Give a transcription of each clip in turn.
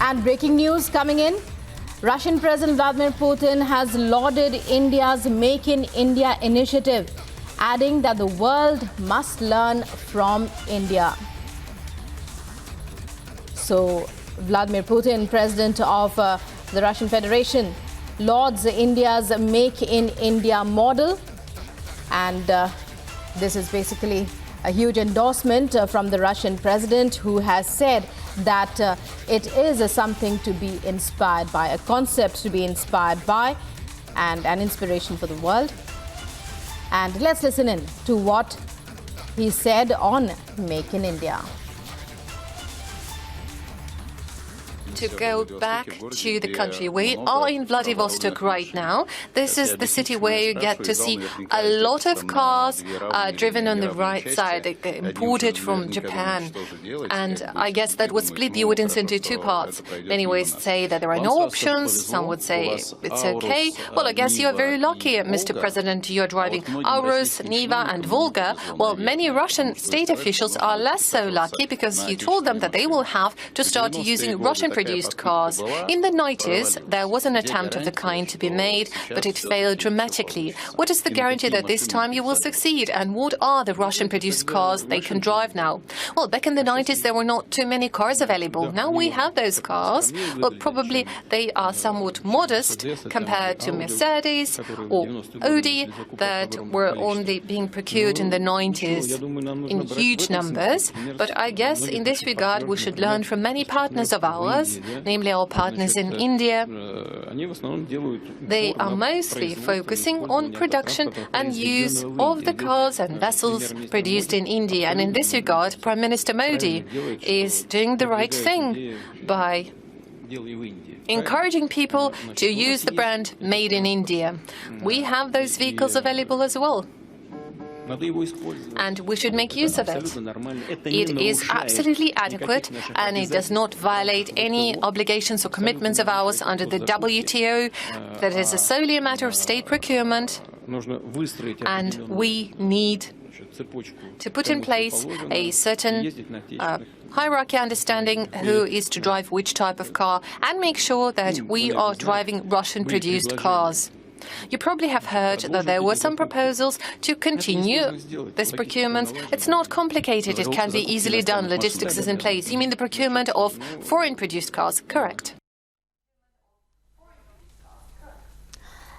And breaking news coming in. Russian President Vladimir Putin has lauded India's Make in India initiative, adding that the world must learn from India. So, Vladimir Putin, president of the Russian Federation, lauds India's Make in India model. And this is basically a huge endorsement from the Russian president, who has said that it is something to be inspired by, a concept to be inspired by, and an inspiration for the world. And let's listen in to what he said on Make in India. To go back to the country. We are in Vladivostok right now. This is the city where you get to see a lot of cars driven on the right side, imported from Japan. And I guess that would split the audience into two parts. Many ways say that there are no options. Some would say it's okay. Well, I guess you are very lucky, Mr. President. You are driving Aurus, Niva and Volga. Well, many Russian state officials are less so lucky, because you told them that they will have to start using Russian-produced cars. In the 90s, there was an attempt of the kind to be made, but it failed dramatically. What is the guarantee that this time you will succeed? And what are the Russian-produced cars they can drive now? Well, back in the 90s, there were not too many cars available. Now we have those cars. Well, probably they are somewhat modest compared to Mercedes or Audi that were only being procured in the 90s in huge numbers. But I guess in this regard, we should learn from many partners of ours, namely our partners in India. They are mostly focusing on production and use of the cars and vessels produced in India. And in this regard, Prime Minister Modi is doing the right thing by encouraging people to use the brand Made in India. We have those vehicles available as well, and we should make use of it. It is absolutely adequate, and it does not violate any obligations or commitments of ours under the WTO. That is solely a matter of state procurement, and we need to put in place a certain hierarchy understanding who is to drive which type of car, and make sure that we are driving Russian-produced cars. You probably have heard that there were some proposals to continue this procurement. It's not complicated. It can be easily done. Logistics is in place. You mean the procurement of foreign-produced cars? Correct.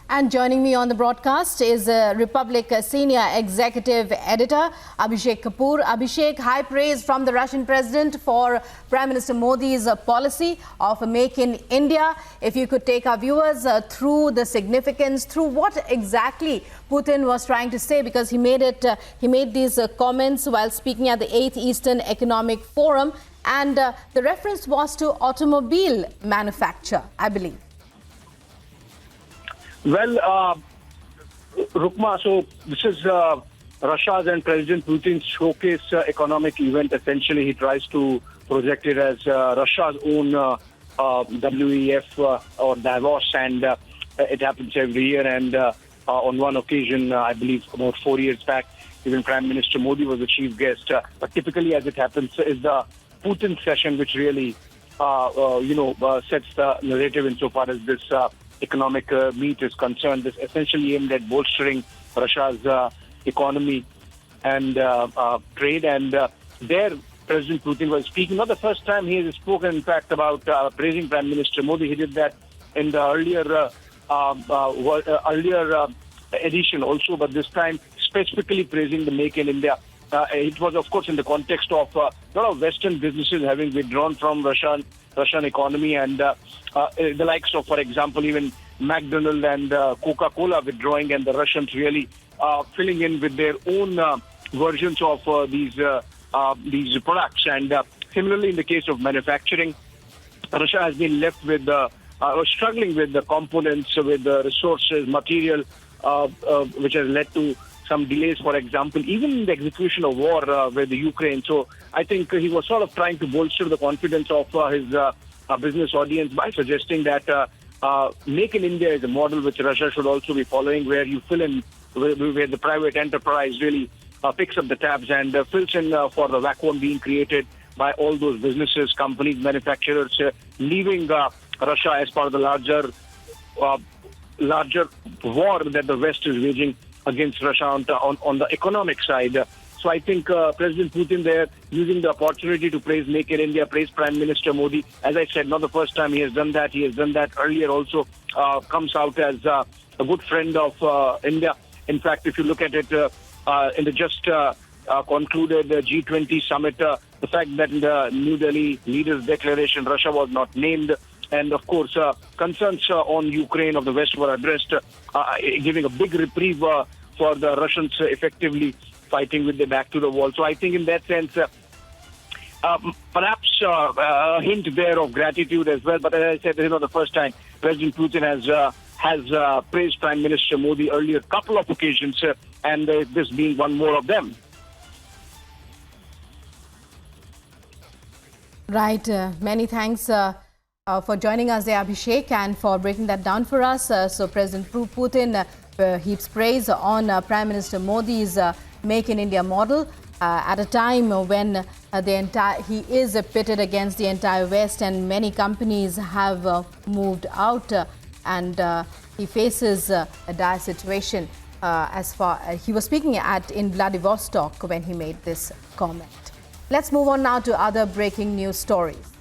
And joining me on the broadcast is Republic Senior Executive Editor Abhishek Kapoor. Abhishek, high praise from the Russian President for Prime Minister Modi's policy of Make in India. If you could take our viewers through the significance, through what exactly Putin was trying to say, because he made these comments while speaking at the 8th Eastern Economic Forum, and the reference was to automobile manufacture, I believe. Well, Rukma, so this is Russia's and President Putin's showcase economic event. Essentially, he tries to project it as Russia's own WEF or Davos, and it happens every year. And on one occasion, I believe about 4 years back, even Prime Minister Modi was the chief guest. But typically, as it happens, is the Putin session, which really, sets the narrative insofar as this economic meet is concerned. This essentially aimed at bolstering Russia's economy and trade. And there, President Putin was speaking. Not the first time he has spoken, in fact, about praising Prime Minister Modi. He did that in the earlier edition also, but this time specifically praising the Make in India. It was, of course, in the context of a lot of Western businesses having withdrawn from Russian economy, and the likes of, for example, even McDonald's and Coca-Cola withdrawing, and the Russians really filling in with their own versions of these products. And similarly, in the case of manufacturing, Russia has been left with struggling with the components, with the resources, material, which has led to some delays, for example, even in the execution of war with the Ukraine. So I think he was sort of trying to bolster the confidence of his business audience by suggesting that Make in India is a model which Russia should also be following, where you fill in, where the private enterprise really picks up the tabs and fills in for the vacuum being created by all those businesses, companies, manufacturers leaving Russia as part of the larger war that the West is waging against Russia on the economic side. So I think President Putin there using the opportunity to praise Make in India, praise Prime Minister Modi. As I said, not the first time he has done that. He has done that earlier also. Comes out as a good friend of India. In fact, if you look at it in the just concluded G20 summit, the fact that in the New Delhi leaders' declaration, Russia was not named. And of course, concerns on Ukraine of the West were addressed, giving a big reprieve for the Russians effectively fighting with their back to the wall. So I think in that sense, perhaps a hint there of gratitude as well. But as I said, the first time President Putin has praised Prime Minister Modi earlier, couple of occasions, and this being one more of them. Right. Many thanks for joining us there, Abhishek, and for breaking that down for us. So President Putin heaps praise on Prime Minister Modi's Make in India model at a time when he is pitted against the entire West, and many companies have moved out, and he faces a dire situation. As far he was speaking in Vladivostok when he made this comment. Let's move on now to other breaking news stories.